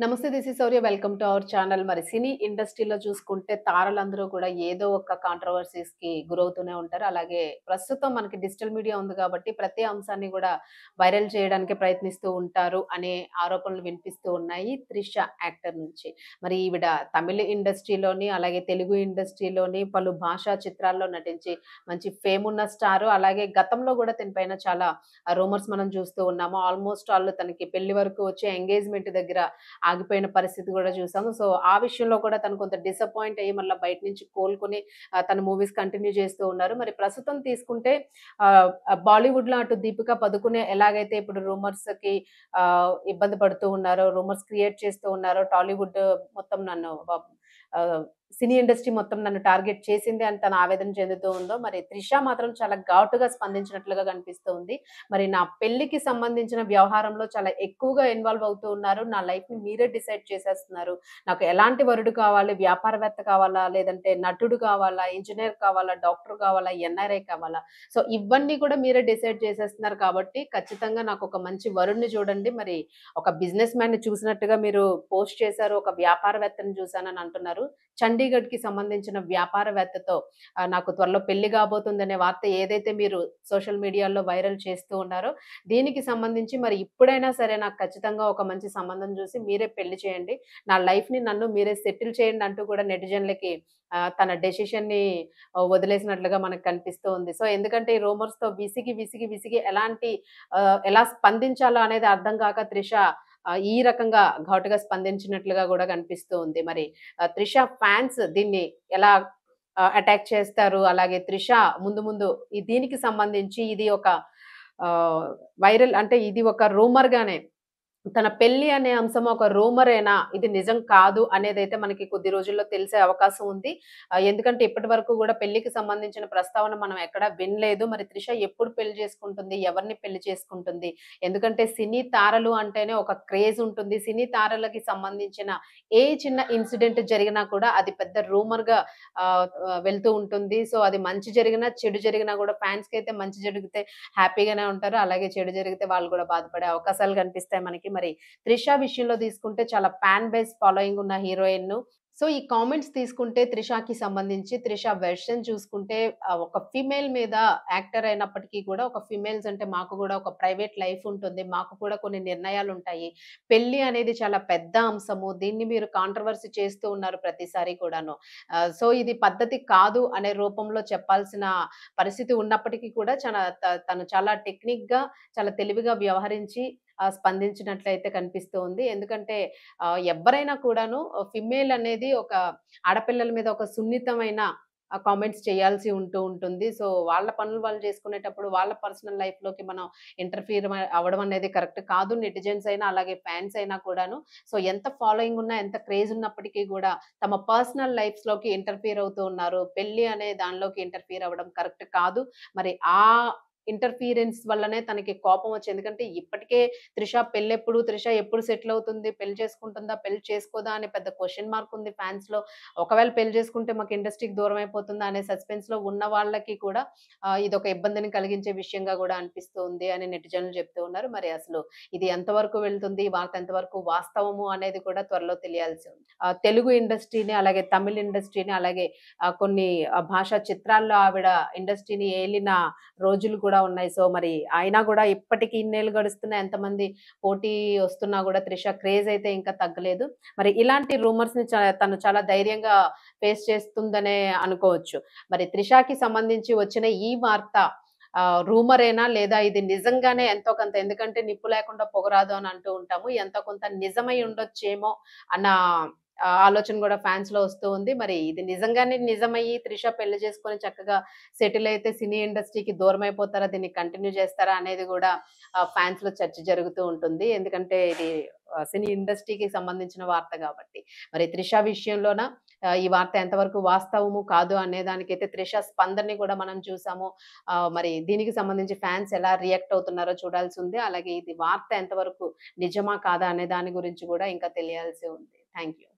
నమస్తే. This is Shaurya. Welcome to our channel. మరి సినీ ఇండస్ట్రీలో చూసుకుంటే తారలందరూ కూడా ఏదో ఒక కాంట్రోవర్సీస్‌కి గురవుతూనే ఉంటారు. అలాగే ప్రస్తుతం మనకి డిజిటల్ మీడియా ఉంది కాబట్టి ప్రతి అంశాన్ని కూడా వైరల్ చేయడానికి ప్రయత్నిస్తూ ఉంటారు అనే ఆరోపణలు వినిపిస్తూ ఉన్నాయి. 'త్రిష' యాక్టర్ నుంచి. మరి ఈవిడ తమిళ్ ఇండస్ట్రీలోని అలాగే తెలుగు ఇండస్ట్రీలోని పలు భాషా చిత్రాల్లో నటించి మంచి ఫేమ్ ఉన్న స్టారు. అలాగే గతంలో కూడా తినిపైన చాలా రూమర్స్ మనం చూస్తూ ఉన్నాము. ఆల్‌మోస్ట్ ఆల్ తనకి పెళ్లి వరకు వచ్చి ఎంగేజ్‌మెంట్ దగ్గర ఆగిపోయిన పరిస్థితి గూడా చూసాము. సో, ఆ విషయంలో కూడా తను కొంత డిసప్పాయింట్ అయ్యి మళ్ళా బయట నుంచి కోలుకొని తన మూవీస్ కంటిన్యూ చేస్తూ ఉన్నారు. మరి ప్రస్తుతం తీసుకుంటే బాలీవుడ్‌లో అటు 'దీపిక పదుకునే' ఎలాగైతే ఇప్పుడు రూమర్స్‌కి ఇబ్బంది పడుతూ ఉన్నారో, రూమర్స్ క్రియేట్ చేస్తూ ఉన్నారో, టాలీవుడ్ మొత్తం నన్ను ఆహ్, సినీ ఇండస్ట్రీ మొత్తం నన్ను టార్గెట్ చేసింది అని తను ఆవేదన చెందుతూ ఉందో, మరి 'త్రిష' మాత్రం చాలా ఘాటుగా స్పందించినట్లుగా కనిపిస్తూ ఉంది. మరి నా పెళ్ళికి సంబంధించిన వ్యవహారంలో చాలా ఎక్కువగా ఇన్వాల్వ్ అవుతూ ఉన్నారు. నా లైఫ్‌ని మీరే డిసైడ్ చేసేస్తున్నారు. నాకు ఎలాంటి వరుడు కావాలి? వ్యాపారవేత్త కావాలా? లేదంటే నటుడు కావాలా? ఇంజినీర్ కావాలా? డాక్టర్ కావాలా? ఎన్ఆర్ఐ కావాలా? సో, ఇవన్నీ కూడా మీరే డిసైడ్ చేసేస్తున్నారు కాబట్టి ఖచ్చితంగా నాకొక మంచి వరుడిని చూడండి. మరి ఒక బిజినెస్ మ్యాన్‌ని చూసినట్టుగా మీరు పోస్ట్ చేశారు. ఒక వ్యాపారవేత్తని చూసానని అంటున్నారు. చండీగఢ్‌కి సంబంధించిన వ్యాపారవేత్తతో నాకు త్వరలో పెళ్లి కాబోతుందనే వార్త ఏదైతే మీరు సోషల్ మీడియాలో వైరల్ చేస్తూ ఉన్నారో, దీనికి సంబంధించి మరి ఇప్పుడైనా సరే నాకు ఖచ్చితంగా ఒక మంచి సంబంధం చూసి మీరే పెళ్లి చేయండి. నా లైఫ్‌ని నన్ను మీరే సెటిల్ చేయండి అంటూ కూడా నెటిజన్‌లకి తన డెసిషన్‌ని వదిలేసినట్లుగా మనకు కనిపిస్తూ ఉంది. సో, ఎందుకంటే ఈ రూమర్స్‌తో విసిగి ఎలా స్పందించాలో అనేది అర్థం కాక త్రిష ఈ రకంగా ఘాటుగా స్పందించినట్లుగా గూడా కనిపిస్తూ ఉంది. మరి 'త్రిష' ఫ్యాన్స్ దీన్ని ఎలా అటాక్ చేస్తారు? అలాగే 'త్రిష' ముందు ముందు దీనికి సంబంధించి ఇది ఒక ఆహ్, వైరల్ అంటే ఇది ఒక రూమర్‌గానే తన పెళ్లి అనే అంశం ఒక రూమరేనా? ఇది నిజం కాదు అనేదైతే మనకి కొద్ది రోజుల్లో తెలిసే అవకాశం ఉంది. ఎందుకంటే ఇప్పటి వరకు గూడా పెళ్లికి సంబంధించిన ప్రస్తావన మనం ఎక్కడా వినలేదు. మరి 'త్రిష' ఎప్పుడు పెళ్లి చేసుకుంటుంది? ఎవరిని పెళ్లి చేసుకుంటుంది? ఎందుకంటే సినీ తారలు అంటేనే ఒక క్రేజ్ ఉంటుంది. సినీ తారలకి సంబంధించిన ఏ చిన్న ఇన్సిడెంట్ జరిగినా కూడా అది పెద్ద రూమర్‌గా వెళ్తూ ఉంటుంది. సో, అది మంచి జరిగినా, చెడు జరిగినా గూడా ఫ్యాన్స్‌కైతే మంచి జరిగితే హ్యాపీగానే ఉంటారు. అలాగే చెడు జరిగితే వాళ్ళు గూడా బాధపడే అవకాశాలు కనిపిస్తాయి మనకి. మరి 'త్రిష' విషయంలో తీసుకుంటే చాలా ఫ్యాన్ బేస్ ఫాలోయింగ్ ఉన్న హీరోయిన్. సో, ఈ కామెంట్స్ తీసుకుంటే 'త్రిషకి' సంబంధించి 'త్రిష' వెర్షన్ చూసుకుంటే ఒక ఫీమేల్ మీద యాక్టర్ అయినప్పటికీ కూడా ఒక ఫీమేల్స్ అంటే మాకు గూడా ఒక ప్రైవేట్ లైఫ్ ఉంటుంది. మాకు కూడా కొన్ని నిర్ణయాలుంటాయి. పెళ్లి అనేది చాలా పెద్ద అంశము. దీన్ని మీరు కాంట్రోవర్సీ చేస్తూ ఉన్నారు ప్రతిసారి కూడాను. సో, ఇది పద్ధతి కాదు అనే రూపంలో చెప్పాల్సిన పరిస్థితి ఉన్నప్పటికీ కూడా తను చాలా టెక్నిక్‌గా, చాలా తెలివిగా వ్యవహరించి స్పందించినట్లయితే కనిపిస్తూ ఉంది. ఎందుకంటే ఎవ్వరైనా కూడాను ఫీమేల్ అనేది ఒక ఆడపిల్లల మీద ఒక సున్నితమైన కామెంట్స్ చేయాల్సి ఉంటుంది. సో, వాళ్ళ పనులు వాళ్ళు చేసుకునేటప్పుడు వాళ్ళ పర్సనల్ లైఫ్‌లోకి మనం ఇంటర్ఫియర్ అవ్వడం అనేది కరెక్ట్ కాదు. నెటిజన్స్ అయినా అలాగే ఫ్యాన్స్ అయినా కూడాను. సో, ఎంత ఫాలోయింగ్ ఉన్నా, ఎంత క్రేజ్ ఉన్నప్పటికీ గూడా తమ పర్సనల్ లైఫ్స్‌లోకి ఇంటర్ఫియర్ అవుతూ ఉన్నారు. పెళ్లి అనే దానిలోకి ఇంటర్ఫియర్ అవ్వడం కరెక్ట్ కాదు. మరి ఆ ఇంటర్ఫియరెన్స్ వల్లనే తనకి కోపం వచ్చింది. ఎందుకంటే ఇప్పటికే 'త్రిష' ఎప్పుడు సెటిల్ అవుతుంది? పెళ్లి చేసుకుంటుందా? పెళ్లి చేసుకోదా? అనే పెద్ద క్వెషన్ మార్క్ ఉంది ఫ్యాన్స్‌లో. ఒకవేళ పెళ్లి చేసుకుంటే మాకు ఇండస్ట్రీకి దూరం అయిపోతుందా? అనే సస్పెన్స్‌లో ఉన్న వాళ్ళకి కూడా ఇదొక ఇబ్బందిని కలిగించే విషయంగా గూడా అనిపిస్తూ ఉంది అని నెటిజన్లు చెప్తూ ఉన్నారు. మరి అసలు ఇది ఎంతవరకు వెళ్తుంది? ఈ వార్త ఎంతవరకు వాస్తవము అనేది కూడా త్వరలో తెలియాల్సి ఉంది. తెలుగు ఇండస్ట్రీని అలాగే తమిళ్ ఇండస్ట్రీని అలాగే కొన్ని భాషా చిత్రాల్లో ఆవిడ ఇండస్ట్రీని ఏలిన రోజులు కూడా ఉన్నాయి. సో, మరి అయినా గూడా ఇప్పటికి ఇన్నేళ్ళు గడుస్తున్నా ఎంతమంది పోటీ వస్తున్నా గూడా 'త్రిష' క్రేజ్ అయితే ఇంకా తగ్గలేదు. మరి ఇలాంటి రూమర్స్‌ని తను చాలా ధైర్యంగా ఫేస్ చేస్తుందనే అనుకోవచ్చు. మరి 'త్రిషకి' సంబంధించి వచ్చిన ఈ వార్త రూమరేనా? లేదా ఇది నిజంగానే ఎంతో కొంత ఎందుకంటే నిప్పు లేకుండా పొగ రాదు అని అంటూ ఉంటాము. ఎంతో కొంత నిజమై ఉండొచ్చేమో అన్న ఆలోచన గూడా ఫ్యాన్స్‌లో వస్తూ ఉంది. మరి ఇది నిజంగానే నిజమయ్యి 'త్రిష' పెళ్లి చేసుకొని చక్కగా సెటిల్ అయితే సినీ ఇండస్ట్రీకి దూరమైపోతారా? దీన్ని కంటిన్యూ చేస్తారా? అనేది గూడా ఫ్యాన్స్‌లో చర్చ జరుగుతూ ఉంటుంది. ఎందుకంటే ఇది సినీ ఇండస్ట్రీకి సంబంధించిన వార్త గాబట్టి. మరి 'త్రిష' విషయంలోన ఈ వార్త ఎంతవరకు వాస్తవము కాదు అనే దానికైతే 'త్రిష' స్పందనని కూడా మనం చూసాము. మరి దీనికి సంబంధించి ఫ్యాన్స్ ఎలా రియాక్ట్ అవుతున్నారో చూడాల్సుంది. అలాగే ఇది వార్త ఎంతవరకు నిజమా? కాదా? అనే దాని గురించి గూడా ఇంకా తెలియాల్సి ఉంది. Thank you.